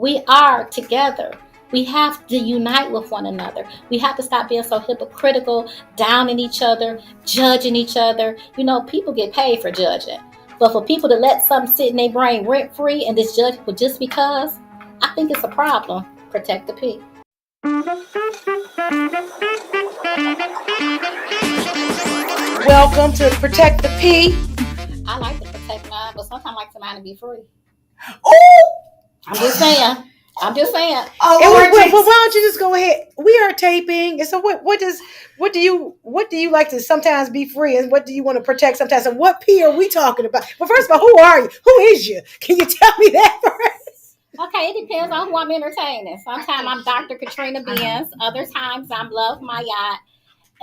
We are together. We have to unite with one another. We have to stop being so hypocritical, downing each other, judging each other. People get paid for judging. But for people to let something sit in their brain rent free and just judge people just because, I think it's a problem. Protect the P. Welcome to Protect the P. I like to protect mine, but sometimes I like somebody to be free. Oh! I'm just saying. Oh, why don't you just go ahead? We are taping, and so what do you like to sometimes be free, and what do you want to protect sometimes? And what P are we talking about? Well, first of all, who are you? Who is you? Can you tell me that first? Okay, it depends on who I'm entertaining. Sometimes I'm Dr. Khatrynna Binns. Other times I'm Love My Yacht.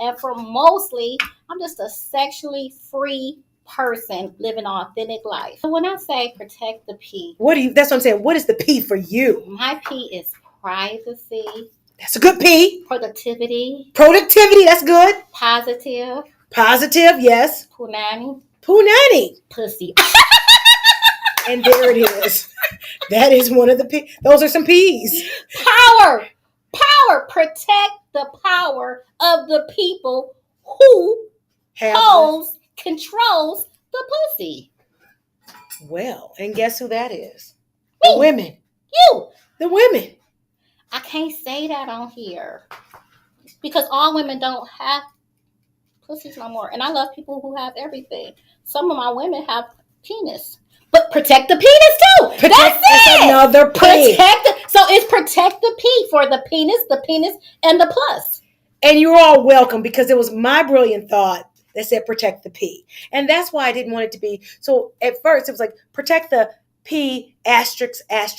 And for mostly, I'm just a sexually free person living an authentic life. So when I say protect the P, that's what I'm saying. What is the P for you? My P is privacy. That's a good P. Productivity, that's good. Positive, yes. Punani, pussy. And there it is. That is one of the P. Those are some P's. Power. Protect the power of the people who controls the pussy. Well, and guess who that is? Me. The women. You. The women. I can't say that on here because all women don't have pussies no more. And I love people who have everything. Some of my women have penis. But protect the penis too. That's it. Another P. So it's protect the P for the penis, and the plus. And you're all welcome because it was my brilliant thought that said protect the P. And that's why I didn't want it to be. So at first it was like protect the P asterisk. And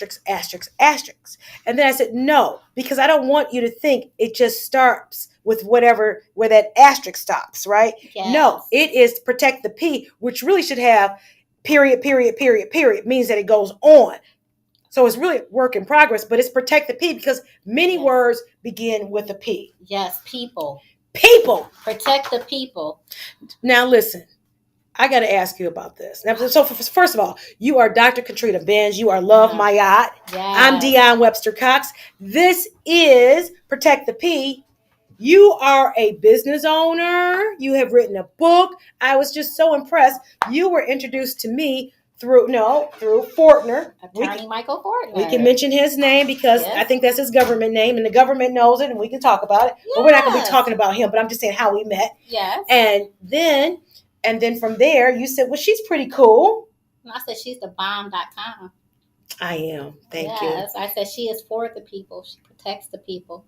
then I said no, because I don't want you to think it just starts with where that asterisk stops, right? Yes. No, it is protect the P, which really should have period, means that it goes on. So it's really work in progress, but it's protect the P because many words begin with a P. Yes, people. Protect the people. Now listen, I got to ask you about this. Now, so first of all, you are Dr. Khatrynna Binns. You are Love My Yacht. Yes. I'm Dionne Webster-Cox. This is Protect the P. You are a business owner. You have written a book. I was just so impressed. You were introduced to me through Fortner. Attorney Michael Fortner. We can mention his name because I think that's his government name, and the government knows it, and we can talk about it. Yes. But we're not going to be talking about him, but I'm just saying how we met. Yes. And then from there, you said, well, she's pretty cool. And I said, she's the bomb.com. I am. Thank you. Yes. I said, she is for the people. She protects the people.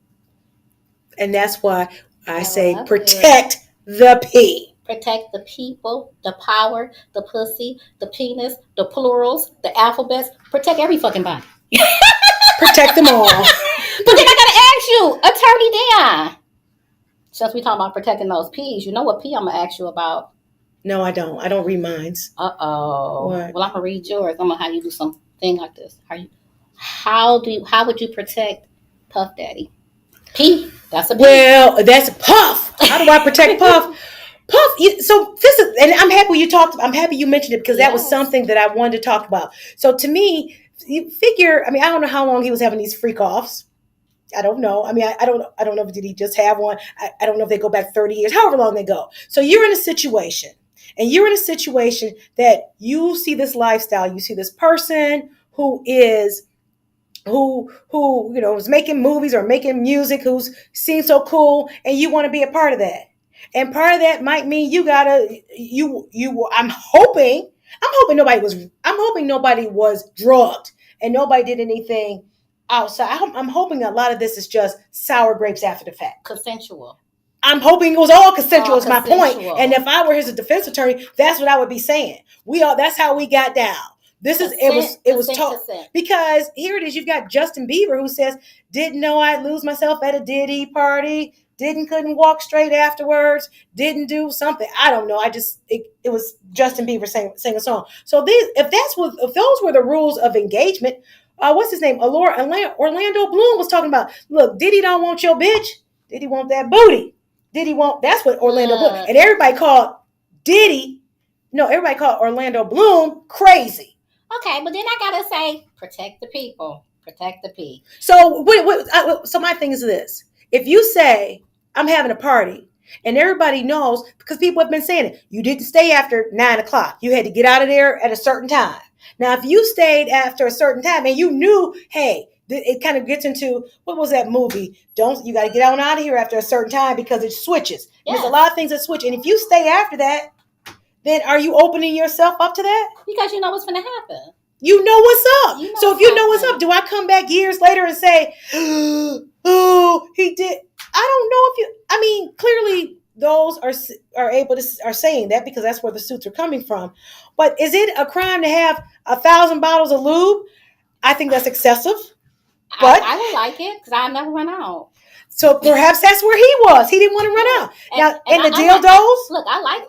And that's why I say protect the P. Protect the people, the power, the pussy, the penis, the plurals, the alphabets. Protect every fucking body. Protect them all. But then I gotta ask you, Attorney Dionne. Since we talking about protecting those P's, you know what P I'm gonna ask you about? No, I don't. I don't read minds. Uh-oh. What? Well, I'm gonna read yours. I'm gonna have you do something like this. How would you protect Puff Daddy? P. That's a P. Well, that's Puff. How do I protect Puff? Puff. So this is, and I'm happy you mentioned it because that was something that I wanted to talk about. So to me, you figure. I don't know how long he was having these freak offs. I don't know. I don't know if did he just have one. I don't know if they go back 30 years, however long they go. So you're in a situation, that you see this lifestyle. You see this person who is making movies or making music, who's seems so cool, and you want to be a part of that. And part of that might mean I'm hoping nobody was drugged and nobody did anything outside. I'm hoping a lot of this is just sour grapes after the fact. Consensual. I'm hoping it was all consensual is my point. And if I were his defense attorney, that's what I would be saying. That's how we got down. It was tough because here it is. You've got Justin Bieber who says, didn't know I'd lose myself at a Diddy party. Couldn't walk straight afterwards. Didn't do something. I don't know. It was Justin Bieber sing a song. So if those were the rules of engagement, what's his name? Orlando Bloom was talking about, look, Diddy don't want your bitch. Diddy want that booty. That's what Orlando Bloom. And everybody called Orlando Bloom crazy. Okay, but then I gotta say, protect the people. Protect the P. So, so my thing is this: if you say I'm having a party, and everybody knows, because people have been saying it, you didn't stay after 9:00. You had to get out of there at a certain time. Now, if you stayed after a certain time and you knew, hey, it kind of gets into, what was that movie? You got to get out of here after a certain time because it switches. Yes. There's a lot of things that switch. And if you stay after that, then are you opening yourself up to that? Because you know what's going to happen. You know what's up. So if you know what's up, do I come back years later and say, oh, he did? I don't know clearly those are saying that because that's where the suits are coming from. But is it a crime to have 1,000 bottles of lube? I think that's excessive. But I would like it because I never run out. So perhaps that's where he was. He didn't want to run out. And the dildos. Look, I like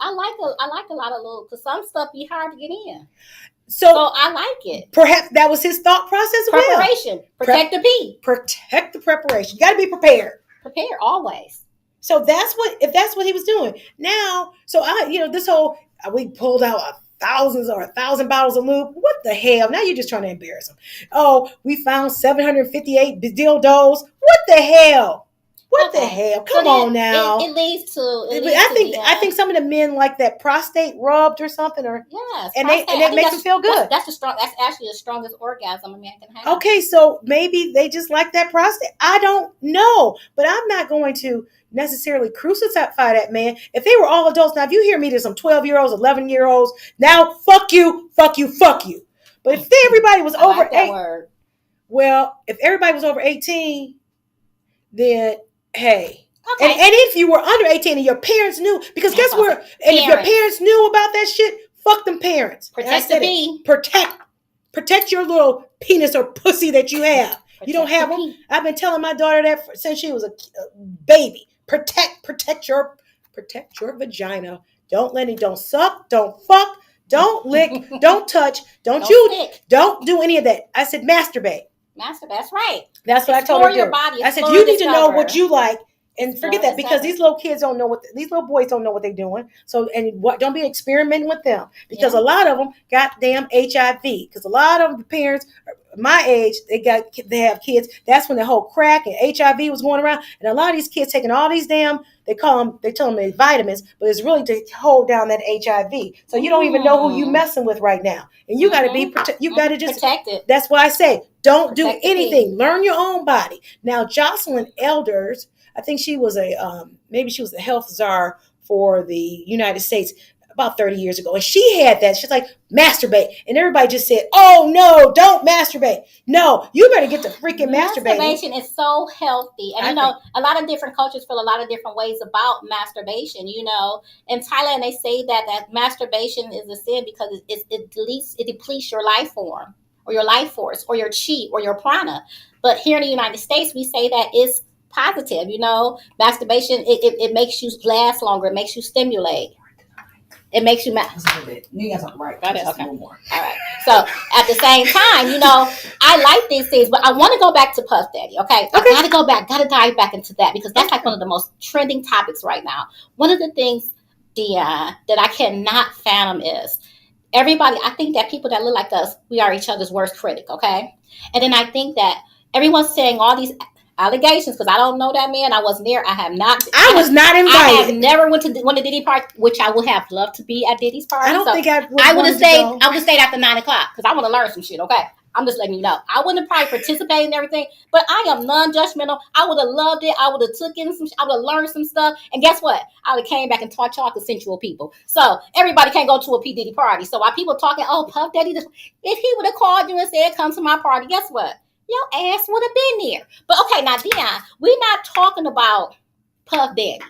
a lot of lube because some stuff be hard to get in. So I like it. Perhaps that was his thought process. Preparation. Protect the P. Protect the preparation. You got to be prepared. Prepare always. So if that's what he was doing. Now, so this whole, we pulled out 1,000 bottles of lube. What the hell? Now you're just trying to embarrass him. Oh, we found 758 dildos. What the hell? What the hell? Come on now. It leads to. I think some of the men like that prostate rubbed or something, or yes, and it makes them feel good. That's actually the strongest orgasm a man can have. Okay, so maybe they just like that prostate. I don't know, but I'm not going to necessarily crucify that man. If they were all adults, now if you hear me, there's some 12-year-olds, 11-year-olds. Now, fuck you. But if everybody was over 8, well, if everybody was over 18, then. Hey, okay. And if you were under 18 and your parents knew, because guess what? And if your parents knew about that shit, fuck them parents. Protect the P. Protect your little penis or pussy that you have. You don't have them. I've been telling my daughter that since she was a baby. Protect your vagina. Don't suck. Don't fuck. Don't lick. Don't touch. Don't do any of that. I said masturbate. That's right. That's what I told her to do. I said you need to know what you like, and forget that because these little kids don't know these little boys don't know what they're doing. So don't be experimenting with them because a lot of them got damn HIV. Because a lot of the parents my age they have kids. That's when the whole crack and HIV was going around, and a lot of these kids taking all these damn they tell them they're vitamins, but it's really to hold down that HIV. So you don't even know who you messing with right now, and you got to be you got to just protect it. That's why I say don't do anything. Learn your own body. Now Jocelyn Elders, I think she was maybe she was the health czar for the United States about 30 years ago. And she had that. She's like, masturbate. And everybody just said, oh, no, don't masturbate. No, you better get to freaking masturbating. Masturbation is so healthy. And, a lot of different cultures feel a lot of different ways about masturbation. In Thailand, they say that masturbation is a sin because it depletes your life form or your life force or your chi or your prana. But here in the United States, we say that it's positive. Masturbation, it makes you last longer. It makes you stimulate. It makes you mad. You got something right. Okay. All right. So at the same time, I like these things, but I want to go back to Puff Daddy. Okay. I got to go back. Got to dive back into that because that's like one of the most trending topics right now. One of the things, Dionne, that I cannot fathom is everybody. I think that people that look like us, we are each other's worst critic. Okay. And then I think that everyone's saying all these allegations because I don't know that man. I wasn't there. I was not invited. I have never went to one of Diddy party, which I would have loved to be at Diddy's party. I don't think I would have stayed. I would have stayed after 9:00 because I want to learn some shit. Okay, I'm just letting you know. I wouldn't have probably participated in everything, but I am non-judgmental. I would have loved it. I would have took in some. I would have learned some stuff. And guess what? I would have came back and taught y'all consensual people. So everybody can't go to a P Diddy party. So while people talking, oh Puff Daddy, if he would have called you and said come to my party, guess what? Your ass would have been there. But okay, now Dionne, we're not talking about Puff Daddy.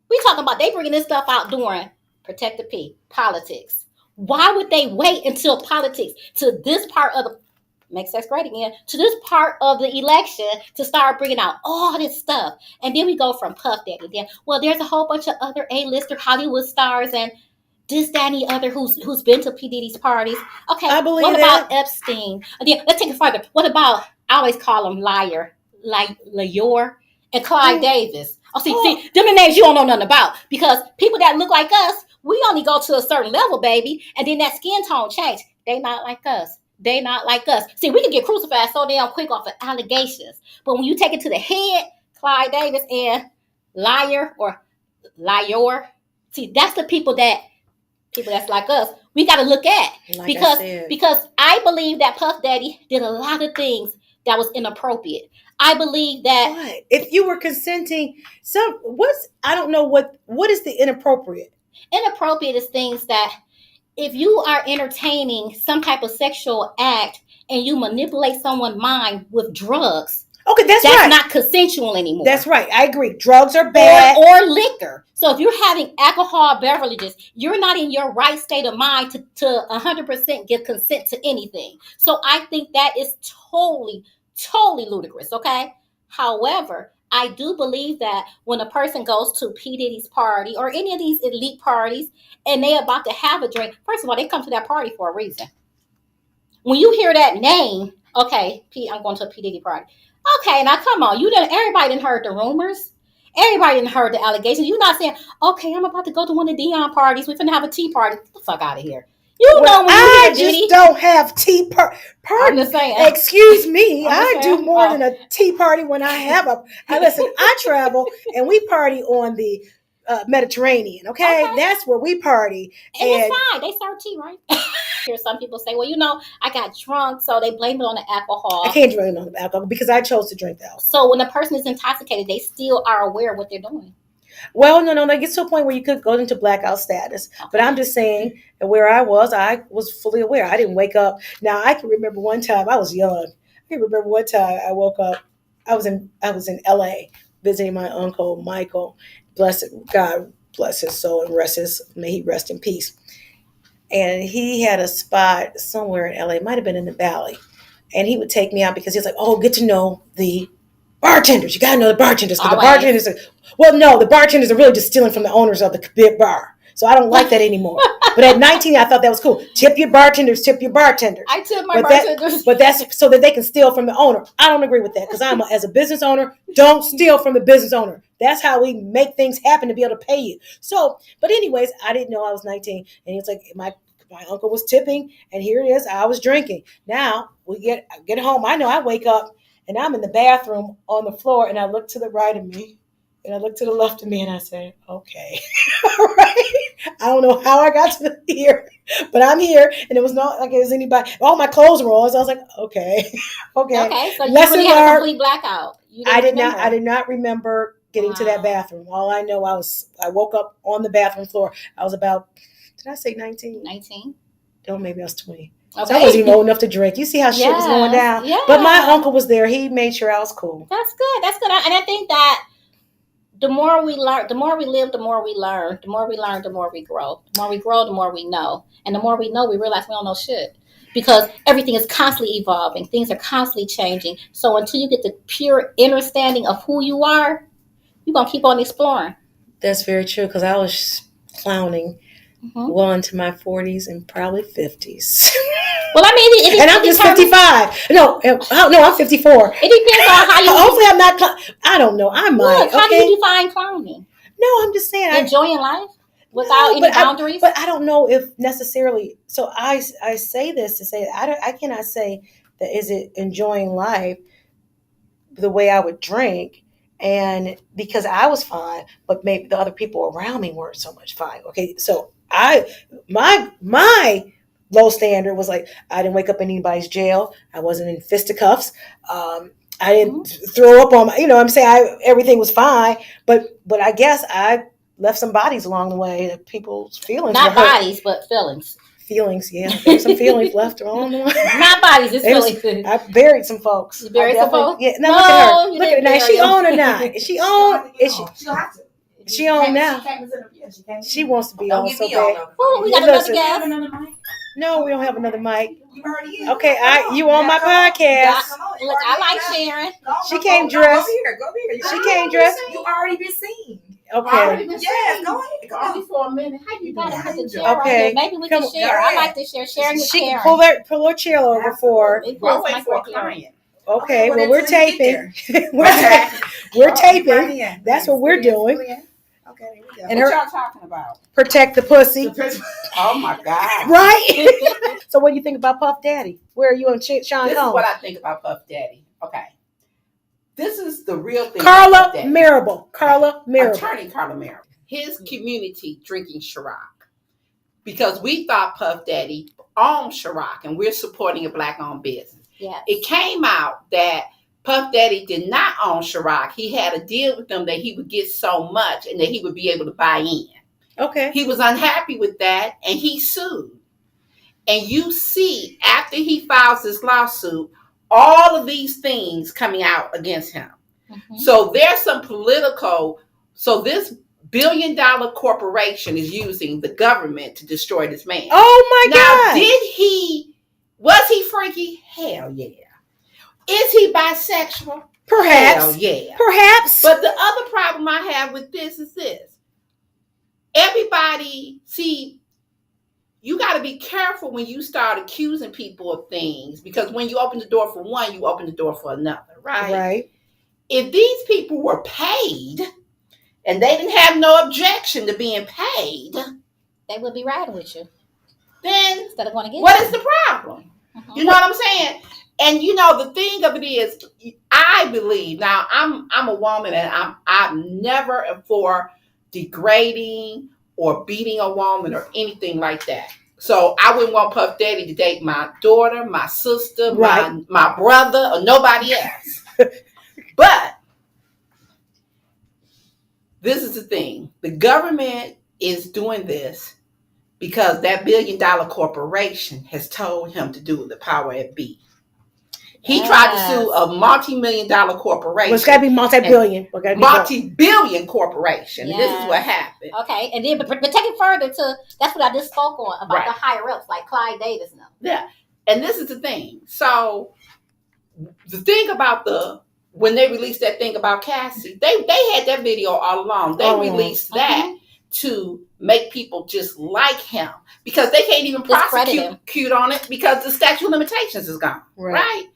We're talking about they bringing this stuff out during Protect the P, politics. Why would they wait until politics to this part of make sex great again, to this part of the election to start bringing out all this stuff? And then we go from Puff Daddy. Then, well, there's a whole bunch of other A-lister Hollywood stars and this, that, and the other who's been to P. Diddy's parties. Okay, what about Epstein? Again, let's take it further. What about, I always call him Liar, like Lior and Clyde Davis. See, them are names you don't know nothing about because people that look like us, we only go to a certain level, baby, and then that skin tone change. They not like us. They not like us. See, we can get crucified so damn quick off of allegations. But when you take it to the head, Clyde Davis and liar or liar, see, that's the people that's like us. We got to look at because I believe that Puff Daddy did a lot of things that was inappropriate. I believe that what? If you were consenting, I don't know what is the inappropriate? Inappropriate is things that if you are entertaining some type of sexual act and you manipulate someone's mind with drugs. Okay, that's right. Not consensual anymore. That's right. I agree. Drugs are bad. Or liquor. So if you're having alcohol beverages, you're not in your right state of mind to 100% give consent to anything. So I think that is totally ludicrous, okay? However, I do believe that when a person goes to P. Diddy's party or any of these elite parties and they're about to have a drink, first of all, they come to that party for a reason. When you hear that name, okay, I'm going to a P. Diddy party. Okay, now come on. Everybody didn't heard the rumors. Everybody didn't heard the allegations. You're not saying, okay, I'm about to go to one of the Dionne parties. We're finna have a tea party. Get the fuck out of here. When I just don't have tea party. I'm just saying. Excuse me. I do more than a tea party when I have listen, I travel and we party on the Mediterranean, okay? That's where we party. And it's fine. They serve tea, right? Hear some people say, well, I got drunk, so they blame it on the alcohol. I can't blame it on the alcohol because I chose to drink the alcohol. So when a person is intoxicated, they still are aware of what they're doing. Well, no, they get to a point where you could go into blackout status. Okay. But I'm just saying that where I was fully aware. I didn't wake up. Now, I can remember one time, I was young. I can remember one time I woke up. I was in LA visiting my uncle, Michael. God bless his soul and may he rest in peace. And he had a spot somewhere in LA, might have been in the Valley. And he would take me out because he's like, oh, get to know the bartenders. You got to know the bartenders. Because the bartenders the bartenders are really just stealing from the owners of the big bar. So I don't like that anymore. But at 19, I thought that was cool. Tip your bartenders. I tip my bartenders. But that's so that they can steal from the owner. I don't agree with that because as a business owner, don't steal from the business owner. That's how we make things happen to be able to pay you. So, but anyways, I didn't know I was 19. And it's like my uncle was tipping and here it is. I was drinking. Now I get home. I know I wake up and I'm in the bathroom on the floor and I look to the right of me. And I looked to the left of me and I said, okay, all right. I don't know how I got to here, but I'm here. And it was not like it was anybody. All my clothes were on. So I was like, okay. Okay. So you really had a complete blackout. I did not remember getting to that bathroom. All I know, I woke up on the bathroom floor. I was about, did I say 19? 19. Oh, maybe I was 20. Okay. So I wasn't even old enough to drink. You see how shit was going down. Yeah. But my uncle was there. He made sure I was cool. That's good. And I think that the more we learn, the more we live, the more we learn. The more we learn, the more we grow. The more we grow, the more we know. And the more we know, we realize we don't know shit. Because everything is constantly evolving. Things are constantly changing. So until you get the pure understanding of who you are, you're going to keep on exploring. That's very true because I was clowning well into my 40s and probably 50s. Well, I mean, I'm just 55. No, I'm 54. It depends on how you. Hopefully, I'm not. I don't know. I might. Look, how do you define clowning? No, I'm just saying enjoying life without any boundaries. But I don't know if necessarily. So I say this to say I cannot say that is it enjoying life the way I would drink. And because I was fine, but maybe the other people around me weren't so much fine. Okay, so my low standard was like I didn't wake up in anybody's jail. I wasn't in fisticuffs. I didn't throw up on my. I'm saying everything was fine. But I guess I left some bodies along the way. That people's feelings. Not bodies, but feelings. Feelings, yeah. There's some feelings left along the way. Not bodies, it's feelings. I buried some folks. You buried some folks? Yeah. Now look at her. Look at her now. Is she on or not? Is she on? Is she? She'll have to. Is she on now? She wants to be on so bad. Oh, we got another guest. No, we don't have another mic. Okay, you on my podcast. Look, I like Sharon. She came dressed. Go here. She came dressed. You already been seen. Okay. Yeah, go ahead. Go on for a minute. How you got to share okay. Right maybe we can share. I like to share. Sharing is sharing. Pull her chair over for her. Okay, well, we're taping. We're taping. That's what we're doing. Okay, there we go. And what y'all talking about? Protect the pussy. Oh my God. Right? So what do you think about Puff Daddy? Where are you on Sean Combs? This is what I think about Puff Daddy. Okay. This is the real thing. Carla Marable. Attorney Carla Marable. His community drinking Ciroc. Because we thought Puff Daddy owned Ciroc and we're supporting a black-owned business. Yes. It came out that Puff Daddy did not own Ciroc. He had a deal with them that he would get so much and that he would be able to buy in. Okay. He was unhappy with that and he sued. And you see, after he files this lawsuit, all of these things coming out against him. Mm-hmm. So there's some political, so this $1 billion corporation is using the government to destroy this man. Oh my God. Now, was he freaky? Hell yeah. Is he bisexual? Perhaps. Hell yeah. Perhaps. But the other problem I have with this is this. Everybody, see, you got to be careful when you start accusing people of things because when you open the door for one, you open the door for another, right? Right. If these people were paid and they didn't have no objection to being paid, they would be riding with you. Then instead of going to get what is the problem? Mm-hmm. You know what I'm saying? And you know the thing of it is, I believe now I'm a woman and I'm never for degrading or beating a woman or anything like that. So I wouldn't want Puff Daddy to date my daughter, my sister, right. my brother, or nobody else. But this is the thing. The government is doing this because that $1 billion corporation has told him to do the power at B. He tried to sue a multi-million-dollar corporation. Well, it's got to be multi-billion. Multi-billion corporation. Yes. This is what happened. Okay, and then but take it further to that's what I just spoke on about the higher ups like Clyde Davis now. Yeah, and this is the thing. So the thing about when they released that thing about Cassie, they had that video all along. They released that to make people just like him because they can't even prosecute on it because the statute of limitations is gone. Right.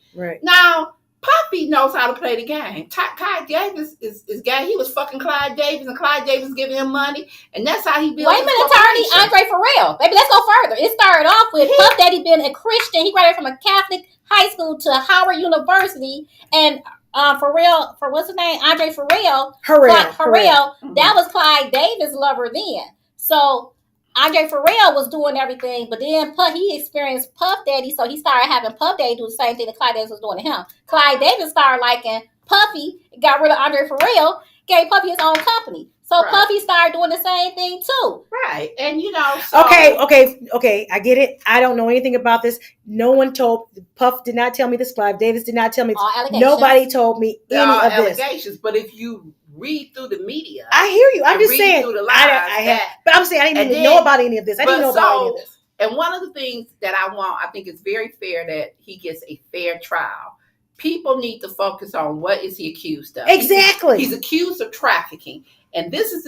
Now, Puffy knows how to play the game. Clyde Davis is guy. He was fucking Clyde Davis, and Clyde Davis giving him money, and that's how he built. Wait a minute, Attorney Andre Farrell. Baby, let's go further. It started off with Puff Daddy being a Christian. He graduated from a Catholic high school to Howard University, and Farrell, for what's his name, Andre Farrell. Mm-hmm. That was Clyde Davis' lover then. So Andre Farrell was doing everything, but then he experienced Puff Daddy, so he started having Puff Daddy do the same thing that Clyde Davis was doing to him. Clyde Davis started liking Puffy, got rid of Andre Farrell, gave Puffy his own company. So Puffy started doing the same thing too. Right. And you know, so Okay, I get it. I don't know anything about this. No one told Puff did not tell me this. Clive Davis did not tell me this. Nobody told me any of this. Allegations, but if you read through the media, I hear you. I'm just saying. But I'm saying I didn't even know about any of this. I didn't know about any of this. And one of the things that I think it's very fair that he gets a fair trial. People need to focus on what is he accused of. Exactly. He's accused of trafficking. And this is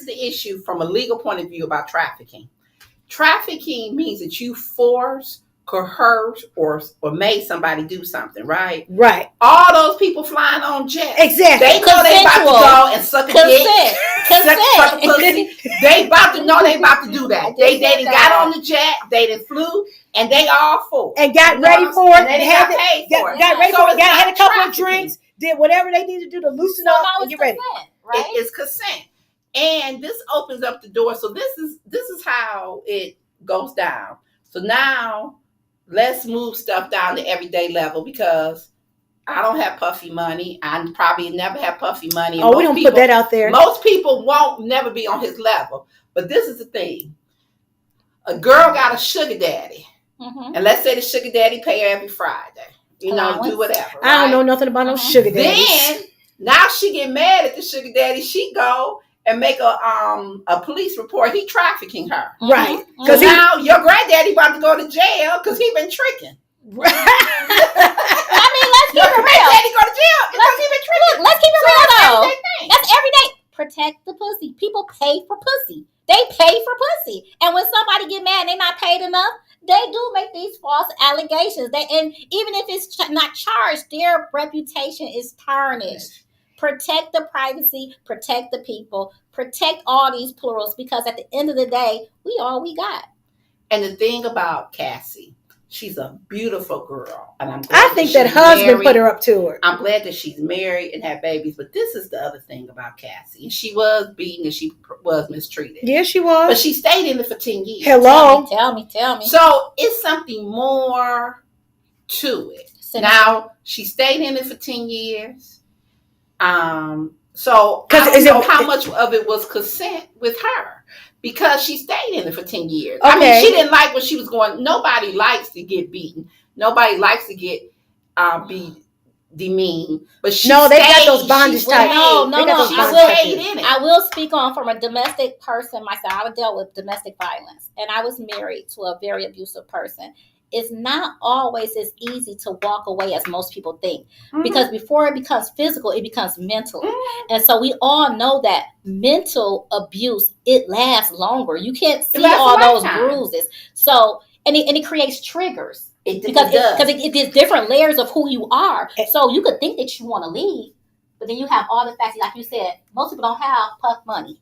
the issue from a legal point of view about trafficking. Trafficking means that you force, coerce, or made somebody do something, right? Right. All those people flying on jets. Exactly. They know they about to go and suck a dick. Suck a pussy. They about to know they about to do that. They got on the jet, they done flew, and they all for it. And got ready for it. And they got paid for it. Got ready for it. Had a couple of drinks, did whatever they needed to do to loosen up and get ready. Right? It's consent. And this opens up the door. So this is how it goes down. So now let's move stuff down to everyday level because I don't have puffy money. I probably never have puffy money. We don't put that out there. Most people won't never be on his level. But this is the thing. A girl got a sugar daddy. Mm-hmm. And let's say the sugar daddy pay her every Friday. Do whatever. Right? I don't know nothing about no sugar daddies. Then now she get mad at the sugar daddy. She go and make a police report. He trafficking her. Right. Because now your granddaddy about to go to jail because he been tricking. I mean, let's keep it real. Granddaddy go to jail because he been tricking. Let's keep it real though. That's every day. Protect the pussy. People pay for pussy. They pay for pussy. And when somebody get mad and they not paid enough, they do make these false allegations. And even if it's not charged, their reputation is tarnished. Protect the privacy, protect the people, protect all these plurals, because at the end of the day, we all we got. And the thing about Cassie, she's a beautiful girl, and I'm glad I think that husband married. put her up to her. I'm glad that she's married and had babies, but this is the other thing about Cassie. She was beaten and she was mistreated. Yeah, she was. But she stayed in it for 10 years. Hello. Tell me. So it's something more to it. Now, she stayed in it for 10 years. So I don't know how much of it was consent with her, because she stayed in it for 10 years. Okay. I mean, she didn't like what she was going. Nobody likes to get beaten. Nobody likes to get be demeaned. But she they got those bondage types. No. I will speak on from a domestic person myself. I dealt with domestic violence, and I was married to a very abusive person. It's not always as easy to walk away as most people think, because before it becomes physical, it becomes mental. And so we all know that mental abuse, it lasts longer. You can't see all those bruises. So, and it creates triggers, because it gives different layers of who you are. So you could think that you want to leave, but then you have all the facts, like you said, most people don't have puff money.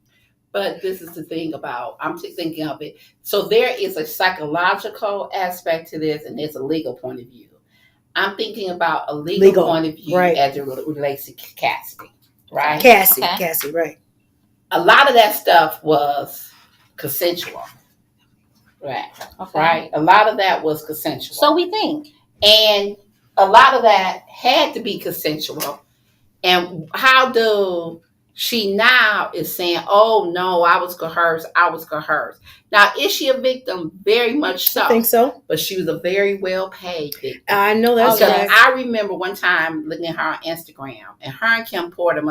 But this is the thing about, I'm thinking of it. So there is a psychological aspect to this, and there's a legal point of view. I'm thinking about a legal point of view, right, as it relates to Cassie, right? Cassie, right. A lot of that stuff was consensual, right? Okay. Right? A lot of that was consensual. So we think. And a lot of that had to be consensual. And how do... She now is saying, oh, no, I was coerced. Now, is she a victim? Very much so. I think so. But she was a very well-paid victim. I know that's right. I remember one time looking at her on Instagram, and her and Kim Porter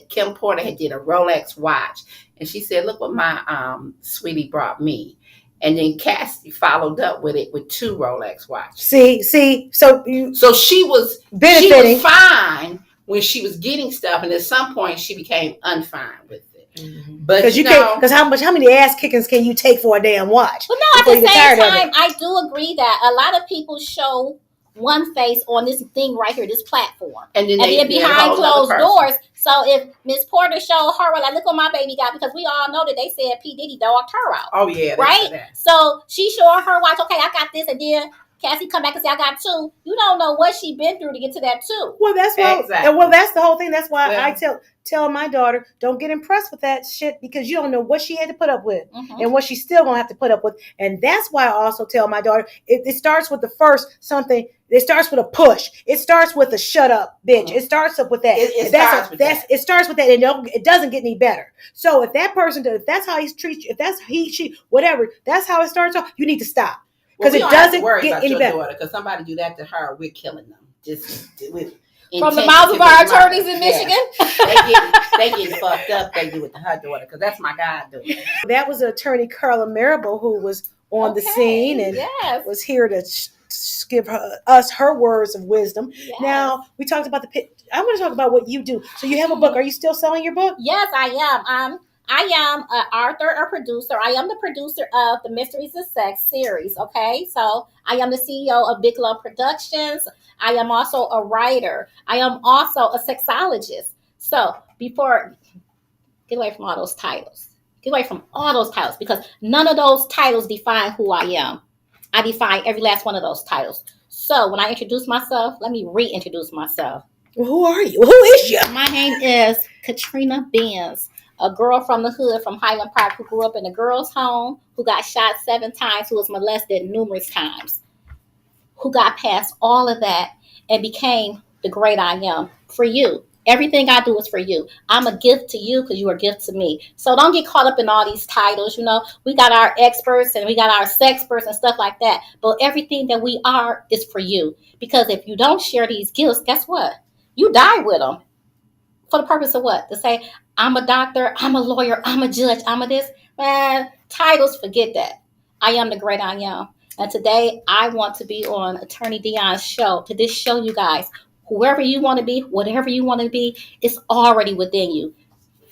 Kim Porter had did a Rolex watch. And she said, look what my sweetie brought me. And then Cassie followed up with it with 2 Rolex watches. See. So she was benefiting. She was fine when she was getting stuff, and at some point she became unfine with it. Mm-hmm. But because how many ass kickings can you take for a damn watch? Well, no, at the same time, I do agree that a lot of people show one face on this thing right here, this platform, and then behind closed doors. So if Miss Porter showed her, like, look what my baby got, because we all know that they said P. Diddy dogged her out. Oh yeah, right. So she showed her watch. Okay, I got this, and then Cassie come back and say, I got 2. You don't know what she been through to get to that 2. Well, that's why. Exactly. Well, that's the whole thing. That's why I tell my daughter, don't get impressed with that shit, because you don't know what she had to put up with and what she's still gonna have to put up with. And that's why I also tell my daughter, it starts with the first something. It starts with a push. It starts with a shut up, bitch. It starts up with that. It starts with that, and it doesn't get any better. So if that person does, if that's how he treats you, if that's she, whatever, that's how it starts off, you need to stop. Because it doesn't get any better. Because somebody do that to her, we're killing them. Just with from the mouths of our attorneys in Michigan. They get fucked up. They do it to her daughter, because that's my goddaughter. That was Attorney Carla Marable, who was on the scene and was here to give us her words of wisdom. Yes. Now we talked about I want to talk about what you do. So you have a book. Are you still selling your book? Yes, I am. I am an author or producer. I am the producer of the Mysteries of Sex series, okay? So I am the CEO of Big Love Productions. I am also a writer. I am also a sexologist. So get away from all those titles. Get away from all those titles, because none of those titles define who I am. I define every last one of those titles. So when I introduce myself, let me reintroduce myself. Well, who are you? Who is you? My name is Khatrynna Binns. A girl from the hood, from Highland Park, who grew up in a girl's home, who got shot 7 times, who was molested numerous times, who got past all of that and became the great I am for you. Everything I do is for you. I'm a gift to you because you are a gift to me. So don't get caught up in all these titles. We got our experts and we got our sexperts and stuff like that. But everything that we are is for you. Because if you don't share these gifts, guess what? You die with them. For the purpose of what? To say, I'm a doctor, I'm a lawyer, I'm a judge, I'm a this. Man, titles, forget that. I am the great I am. And today, I want to be on Attorney Dionne's show to just show you guys, whoever you want to be, whatever you want to be, it's already within you.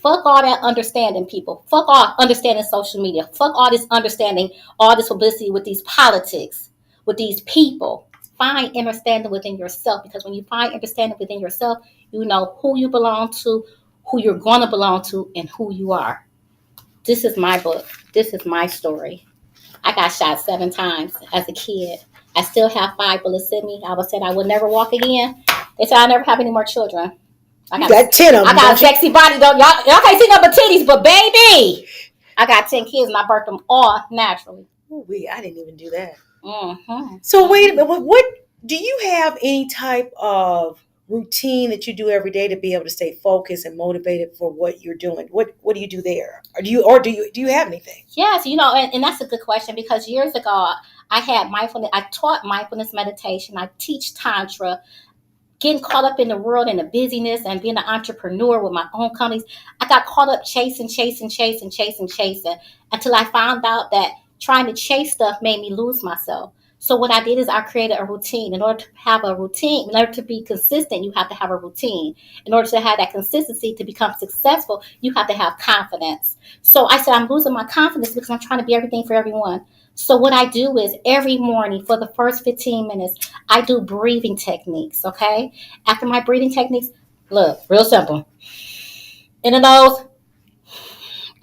Fuck all that understanding, people. Fuck all understanding social media. Fuck all this understanding, all this publicity with these politics, with these people. find understanding within yourself, because when you find understanding within yourself, you know who you belong to, who you're going to belong to, and who you are. This is my book. This is my story. I got shot 7 times as a kid. I still have 5 bullets in me. I was said I would never walk again. They said I'll never have any more children. I got 10 of them. I got a sexy body, though. Y'all can't see nothing but titties, but baby, I got 10 kids and I birthed them all naturally. Ooh, I didn't even do that. Mm-hmm. So wait a minute. What do you have any type of routine that you do every day to be able to stay focused and motivated for what you're doing? What do you do there? Or do you have anything? Yes, and that's a good question, because years ago I had mindfulness. I taught mindfulness meditation. I teach Tantra. Getting caught up in the world and the busyness and being an entrepreneur with my own companies, I got caught up chasing until I found out that trying to chase stuff made me lose myself. So what I did is I created a routine. In order to have a routine, in order to be consistent, you have to have a routine. In order to have that consistency to become successful, you have to have confidence. So I said, I'm losing my confidence because I'm trying to be everything for everyone. So what I do is every morning for the first 15 minutes, I do breathing techniques, okay? After my breathing techniques, look, real simple. In the nose,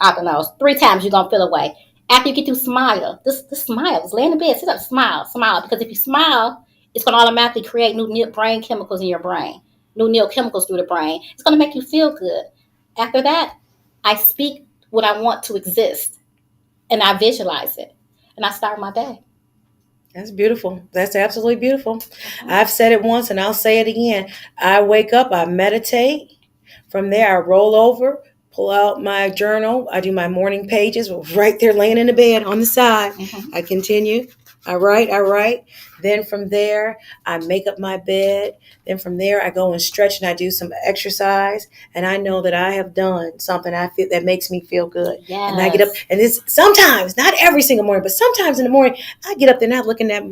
out the nose. 3 times you're going to feel away. After you get through, smile. This smile. Just lay in the bed, sit up, smile. Because if you smile, it's going to automatically create new brain chemicals in your brain. New neurochemicals through the brain. It's going to make you feel good. After that, I speak what I want to exist. And I visualize it. And I start my day. That's beautiful. That's absolutely beautiful. Mm-hmm. I've said it once and I'll say it again. I wake up, I meditate. From there, I roll over, pull out my journal. I do my morning pages right there laying in the bed on the side. Mm-hmm. I continue. I write. Then from there, I make up my bed. Then from there, I go and stretch and I do some exercise. And I know that I have done something I feel that makes me feel good. Yes. And I get up, and it's sometimes, not every single morning, but sometimes in the morning, I get up there and I look in that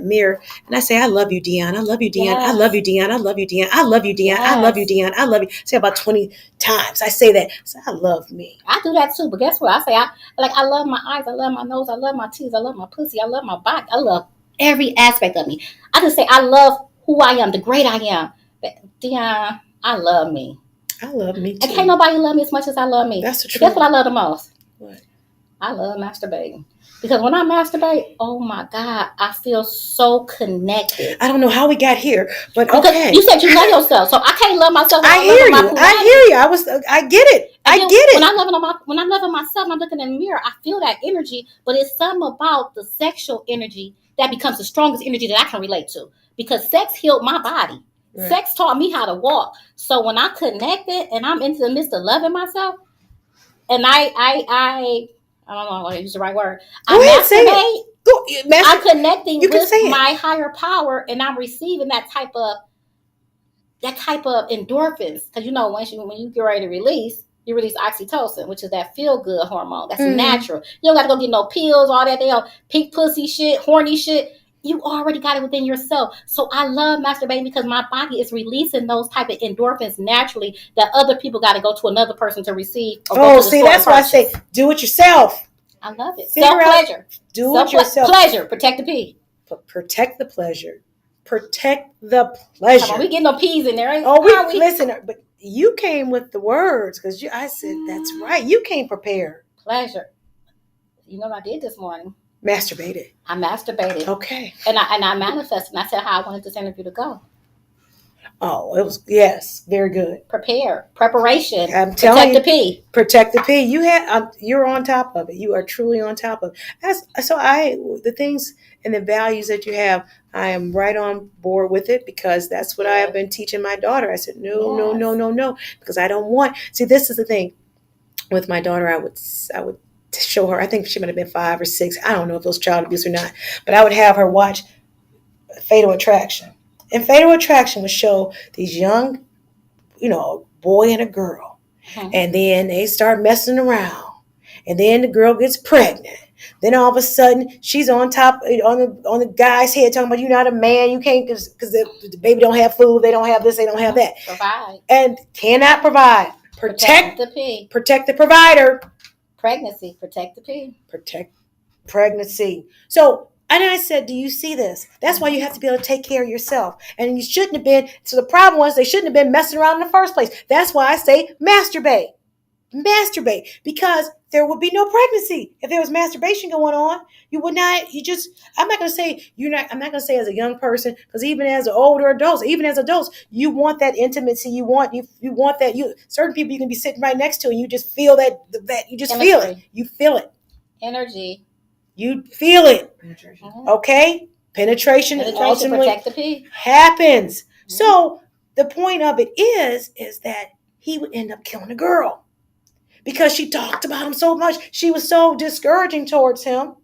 mirror and I say, I love you, Dionne. I love you, Dionne. Yes. I love you, Dionne. I love you, Dionne. I love you, Dionne. Yes. I love you, Dionne. I love you. Say about 20 times. I say that. I say, I love me. I do that too, but guess what? I say, I love my eyes. I love my nose. I love my teeth. I love my pussy. I love my body. I love every aspect of me. I just say, I love who I am, the great I am. Dionne, I love me. I love me too. And can't nobody love me as much as I love me. That's the truth. Guess what I love the most? What? I love masturbating. Because when I masturbate, oh my God, I feel so connected. I don't know how we got here, but okay. Because you said you love yourself, so I can't love myself. I hear you. I get it. I get it. When I'm loving myself, I'm looking in the mirror. I feel that energy, but it's something about the sexual energy that becomes the strongest energy that I can relate to. Because sex healed my body. Right. Sex taught me how to walk. So when I connected and I'm into the midst of loving myself, and I don't know if I use the right word. I'm connecting with my higher power, and I'm receiving that type of endorphins. Because when you get ready to release, you release oxytocin, which is that feel good hormone. That's natural. You don't got to go get no pills, all that pink pussy shit, horny shit. You already got it within yourself. So I love masturbating because my body is releasing those type of endorphins naturally that other people got to go to another person to receive. That's why I say do it yourself. I love it. Self-pleasure. Do it yourself. Pleasure. Protect the P. Protect the pleasure. Protect the pleasure. Come on, we getting no P's in there. Listen, but you came with the words because I said that's right. You came prepared. Pleasure. You know what I did this morning? Masturbated. I masturbated. Okay. And I manifested. And I said how I wanted this interview to go. Oh, it was, yes, very good. Preparation. I'm telling you. Protect the P. Protect the P. You're on top of it. You are truly on top of it. The things and the values that you have, I am right on board with it because that's what I have been teaching my daughter. I said, no, because I don't want. See, this is the thing with my daughter. I would show her. I think she might have been 5 or 6. I don't know if it was child abuse or not, but I would have her watch Fatal Attraction. And Fatal Attraction would show these young, boy and a girl. Mm-hmm. And then they start messing around. And then the girl gets pregnant. Then all of a sudden, she's on top, on the guy's head talking about, you're not a man. You can't, because the baby don't have food. They don't have this. They don't have that. Provide. And cannot provide. Protect the P. Protect the provider. Pregnancy. Protect the P. Protect pregnancy. So And I said, do you see this? That's why you have to be able to take care of yourself. And you shouldn't have been. So the problem was they shouldn't have been messing around in the first place. That's why I say masturbate. Masturbate. Because there would be no pregnancy. If there was masturbation going on, you would not, I'm not going to say I'm not going to say as a young person, because even as older adults, even as adults, you want that intimacy. You want that, certain people you can be sitting right next to and you just feel that you just feel it. You feel it. Energy. You feel it. Okay? Penetration ultimately protect the pee. happens. So the point of it is that he would end up killing a girl because she talked about him so much. She was so discouraging towards him.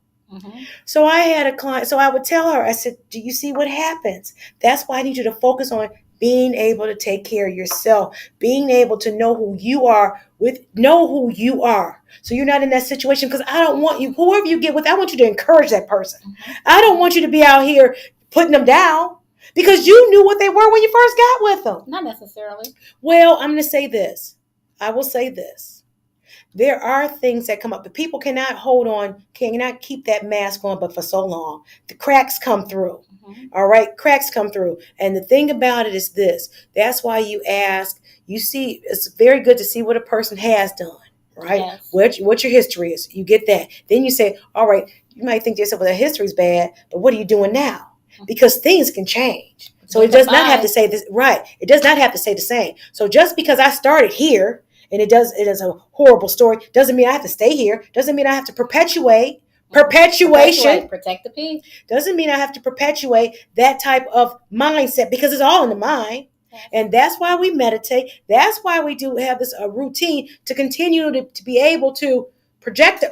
So I had a client, so I would tell her, I said, do you see what happens? That's why I need you to focus on being able to take care of yourself, being able to know who you are, so you're not in that situation. Because I don't want you, whoever you get with, I want you to encourage that person. I don't want you to be out here putting them down because you knew what they were when you first got with them. Not necessarily. Well, I'm going to say this. I will say this. There are things that come up, but people cannot keep that mask on, but for so long. The cracks come through. All right? Cracks come through. And the thing about it is this. That's why you ask, you see, it's very good to see what a person has done, right? Yes. What your history is. You get that. Then you say, all right, you might think to yourself, well, the history's bad, but what are you doing now? Because things can change. So it does not have to say this, right? It does not have to say the same. So just because I started here, and it is a horrible story, doesn't mean I have to stay here. Doesn't mean I have to perpetuation. Protect the peace. Doesn't mean I have to perpetuate that type of mindset, because it's all in the mind. And that's why we meditate. That's why we do have this routine to continue to be able to project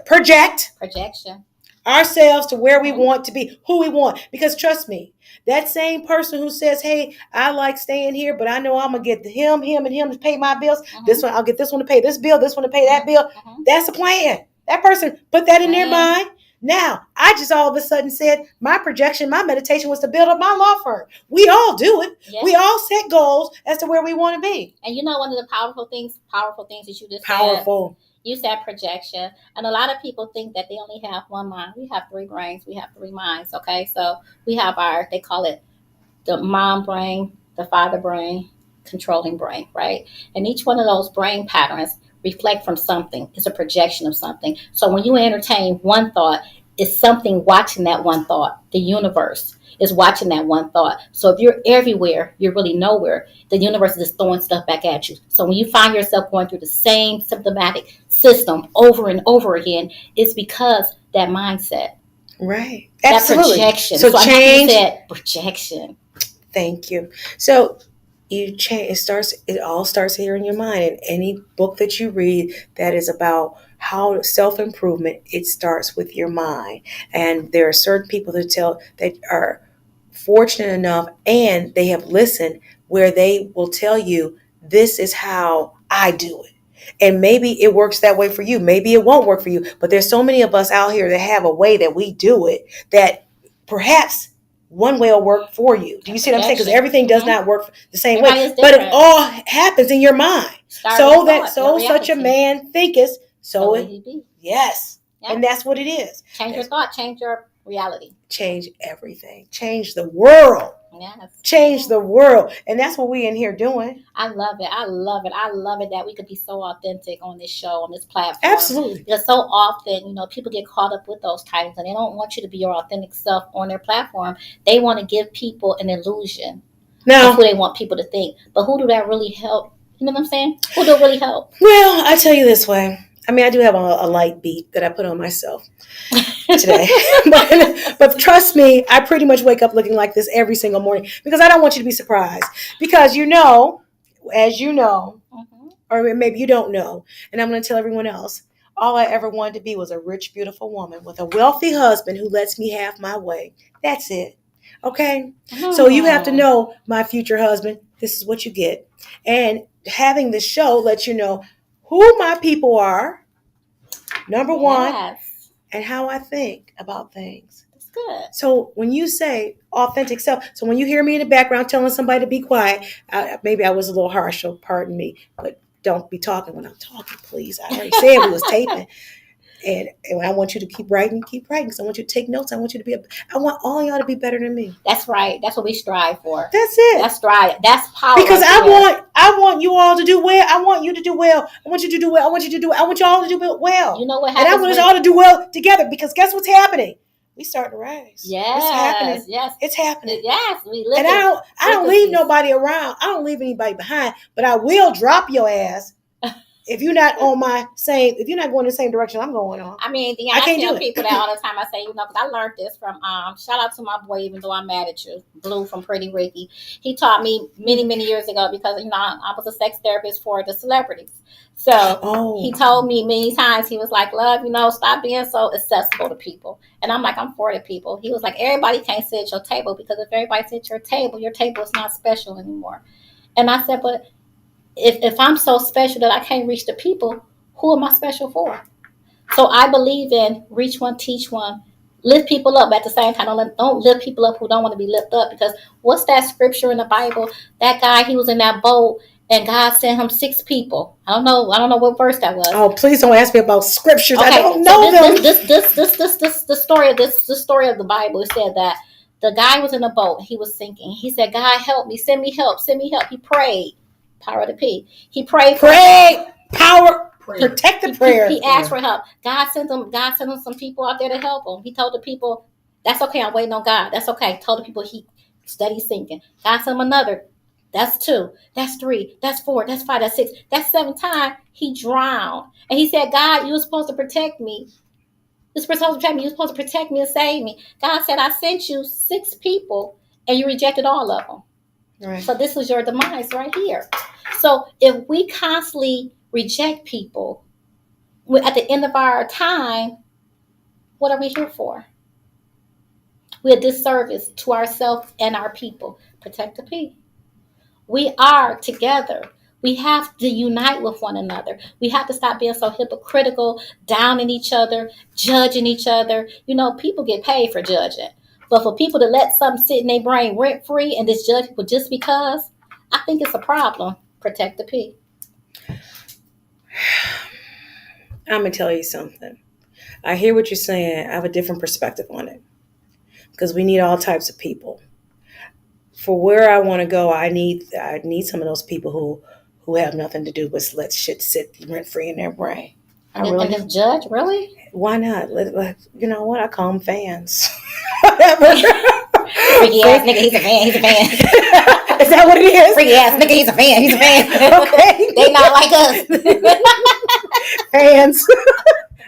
ourselves to where we want to be, who we want. Because trust me, that same person who says, hey, I like staying here, but I know I'm going to get him to pay my bills. This one, I'll get this one to pay this bill, this one to pay that bill. That's the plan. That person put that in their mind. Now, I just all of a sudden said my projection, my meditation was to build up my law firm. We all do it. Yes. We all set goals as to where we want to be. And you know, one of the powerful things that you just said. You said projection. And a lot of people think that they only have one mind. We have three brains. We have three minds. Okay. So we have they call it the mom brain, the father brain, controlling brain, right? And each one of those brain patterns reflect from something. It's a projection of something. So when you entertain one thought, it's something watching that one thought. The universe is watching that one thought. So if you're everywhere, you're really nowhere. The universe is just throwing stuff back at you. So when you find yourself going through the same symptomatic system over and over again, it's because that mindset. Right. Absolutely. That projection. So change. That projection. Thank you. So you change. It all starts here in your mind. And any book that you read that is about how self-improvement, it starts with your mind. And there are certain people that are fortunate enough and they have listened where they will tell you, this is how I do it. And maybe it works that way for you. Maybe it won't work for you. But there's so many of us out here that have a way that we do it that perhaps one way will work for you. Do you see what I'm saying? Because everything does not work the same way. But it all happens in your mind. Such a man thinketh, so it be. Yes. Yep. And that's what it is. Change your thought, change your reality. Change everything. Change the world. Yes. Change the world. And that's what we in here doing. I love it. I love it that we could be so authentic on this show, on this platform. Absolutely. Because so often, people get caught up with those titles and they don't want you to be your authentic self on their platform. They want to give people an illusion of who they want people to think. But who do that really help? You know what I'm saying? Who do it really help? Well, I tell you this way. I mean, I do have a light beat that I put on myself today. but trust me, I pretty much wake up looking like this every single morning because I don't want you to be surprised. Because as you know, or maybe you don't know, and I'm going to tell everyone else, all I ever wanted to be was a rich, beautiful woman with a wealthy husband who lets me have my way. That's it. Okay? So you have to know, my future husband, this is what you get. And having this show lets you know who my people are, number one, and how I think about things. That's good. So when you say authentic self, so when you hear me in the background telling somebody to be quiet, maybe I was a little harsh, so pardon me, but don't be talking when I'm talking, please. I already said we was taping. And I want you to keep writing. Because I want you to take notes. I want you to I want all y'all to be better than me. That's right. That's what we strive for. That's it. That's right. That's power. Because I want you all to do well. I want you to do well. I want you to do well. I want you to do well. I want you all to do well. You know what happens? And I want us all to do well together. Because guess what's happening? We start to rise. Yes. It's happening. Yes. It's happening. Yes. And I don't leave nobody around. I don't leave anybody behind. But I will drop your ass if you're not on my same. If you're not going the same direction I'm going on. I mean, Dionne, I tell people that all the time. I say, because I learned this from shout out to my boy, even though I'm mad at you, Blue from Pretty Ricky. He taught me many years ago because I was a sex therapist for the celebrities. So he told me many times, he was like, love, stop being so accessible to people. And I'm like, I'm for the people. He was like, everybody can't sit at your table, because if everybody sits at your table is not special anymore. And I said, but if I'm so special that I can't reach the people, who am I special for? So I believe in reach one, teach one, lift people up. But at the same time, don't lift people up who don't want to be lifted up. Because what's that scripture in the Bible? That guy, he was in that boat, and God sent him 6 people. I don't know what verse that was. Oh, please don't ask me about scriptures. Okay, I don't know them. The story of the Bible. It said that the guy was in a boat. He was sinking. He said, God, help me. Send me help. Send me help. He prayed. Power to P. He prayed. Power. Protect the prayer. He asked for help. God sent him some people out there to help him. He told the people, that's okay. I'm waiting on God. That's okay. Told the people he studied sinking. God sent him another. That's 2. That's 3. That's 4. That's 5. That's 6. That's 7 times he drowned. And he said, God, you were supposed to protect me. You were supposed to protect me and save me. God said, I sent you 6 people and you rejected all of them. Right. So this was your demise right here. So if we constantly reject people, at the end of our time, what are we here for? We're a disservice to ourselves and our people. Protect the people. We are together. We have to unite with one another. We have to stop being so hypocritical, downing each other, judging each other. People get paid for judging. But for people to let something sit in their brain rent free and just judge people just because, I think it's a problem. Protect the P. I'm going to tell you something. I hear what you're saying. I have a different perspective on it. Because we need all types of people. For where I want to go, I need some of those people who have nothing to do but let shit sit rent free in their brain. And just judge, really? Why not? You know what? I call them fans. Whatever. Freaky ass nigga, he's a fan. Is that what it is? Freaky ass nigga, he's a fan. Okay. They not like us. Fans.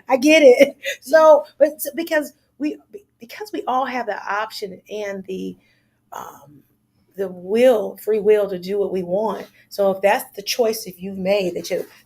I get it. So, but because we all have the option and the free will to do what we want. So if that's the choice if you've made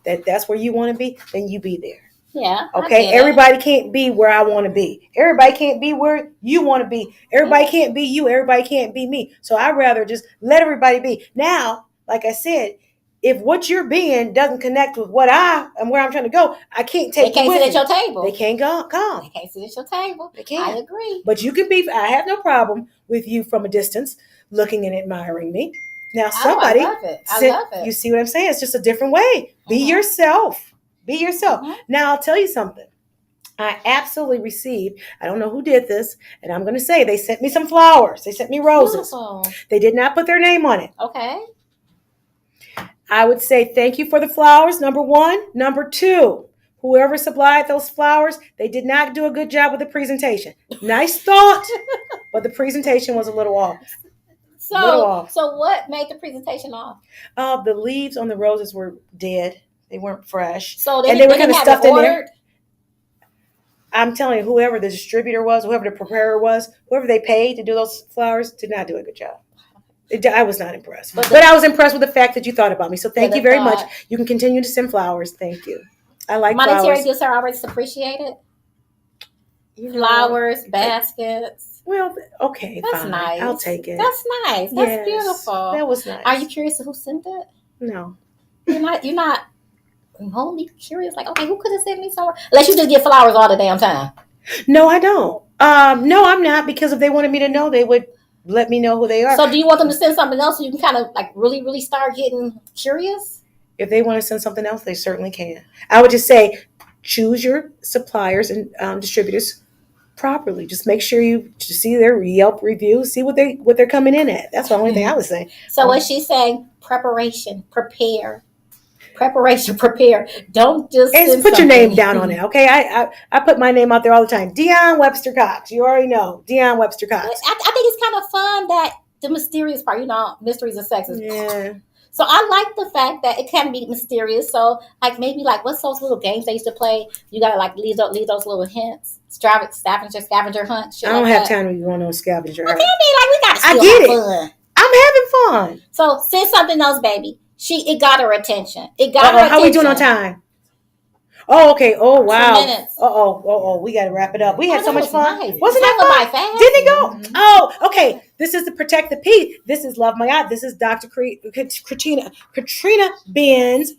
that's where you want to be, then you be there. Yeah. Okay. Everybody can't be where I want to be. Everybody can't be where you want to be. Everybody can't be you. Everybody can't be me. So I'd rather just let everybody be. Now, like I said, if what you're being doesn't connect with what I am, where I'm trying to go, I can't take. They can't sit at your table. They can't come. They can't sit at your table. They can't. I agree. But you can be. I have no problem with you from a distance, looking and admiring me. Now, somebody, I love it. You see what I'm saying? It's just a different way. Be yourself. Be yourself. Now, I'll tell you something. I absolutely received, I don't know who did this, and I'm going to say they sent me some flowers. They sent me roses. Beautiful. They did not put their name on it. Okay. I would say thank you for the flowers, number 1. Number 2, whoever supplied those flowers, they did not do a good job with the presentation. Nice thought, but the presentation was a little off. So what made the presentation off? The leaves on the roses were dead. They weren't fresh. So they were kind of stuffed in there. I'm telling you, whoever the distributor was, whoever the preparer was, whoever they paid to do those flowers did not do a good job. I was not impressed. But I was impressed with the fact that you thought about me. So thank you very much. You can continue to send flowers. Thank you. I like monetary flowers. gifts are always appreciated. Flowers, baskets. Well, okay, that's fine. Nice. I'll take it. That's nice. That's beautiful. That was nice. Are you curious who sent it? No. You're not only curious, like, okay, who could have sent me somewhere? Unless you just get flowers all the damn time. No, I don't. No, I'm not, because if they wanted me to know, they would let me know who they are. So do you want them to send something else so you can kind of like really, really start getting curious? If they want to send something else, they certainly can. I would just say, choose your suppliers and distributors properly. Just make sure you see their Yelp reviews, see what they're coming in at. That's the only thing I was saying. So what she's saying, preparation, prepare. Preparation, prepare. Don't just put your name down on it, okay? I put my name out there all the time. Dionne Webster-Cox. You already know. Dionne Webster-Cox. I think it's kind of fun that the mysterious part, mysteries of sex is. Yeah. So I like the fact that it can be mysterious. So like maybe like what's those little games they used to play? You gotta like leave those little hints. Scavenger hunt. I don't have time to be going on scavenger hunt. Okay, I mean like we gotta I still get have it. fun. I'm having fun. So say something else, baby. It got her attention. It got her attention. How we doing on time? Oh, okay. Oh, wow. 2 minutes. We got to wrap it up. We had so much fun. Nice. Wasn't that fun? Fast. Didn't it go? Mm-hmm. Oh, okay. This is the Protect the Peace. This is Love My Yacht. This is Dr. Khatrynna Binns.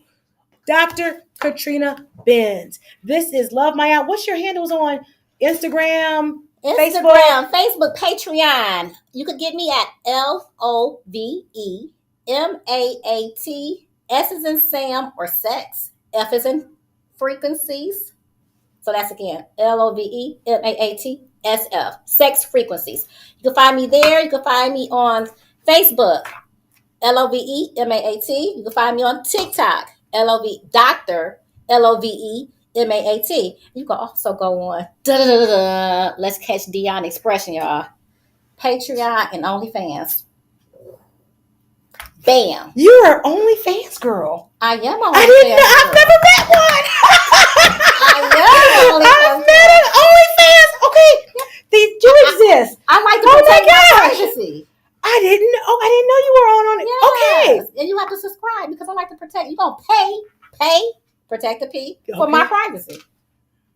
Dr. Khatrynna Binns. This is Love My Yacht. What's your handles on Instagram, Facebook, Patreon. You could get me at LOVEMAAT. S is in Sam or sex. F is in frequencies. So that's again LOVEMAATSF. Sex frequencies. You can find me there. You can find me on Facebook. LOVEMAAT. You can find me on TikTok. Dr. LOVEMAAT. You can also go on Let's Catch Dionne Expression, y'all. Patreon and OnlyFans. Bam. You are OnlyFans girl. I am OnlyFans. I didn't know. I've never met one. I've met an OnlyFans. Okay. They do exist. I like to protect my privacy. I didn't know you were on it. Yes. Okay. And you have to subscribe because I like to protect. You're going to pay, protect the P for my privacy.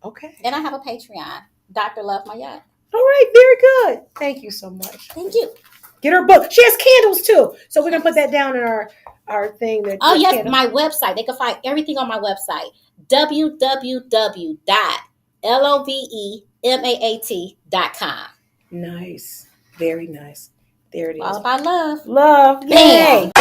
Okay. And I have a Patreon. Dr. Love My Yacht. All right. Very good. Thank you so much. Thank you. Get her book. She has candles too. So we're going to put that down in our thing. Yes. Candles. My website. They can find everything on my website. www.lovemaat.com. Nice. Very nice. There it is. All about love. Love. Yay.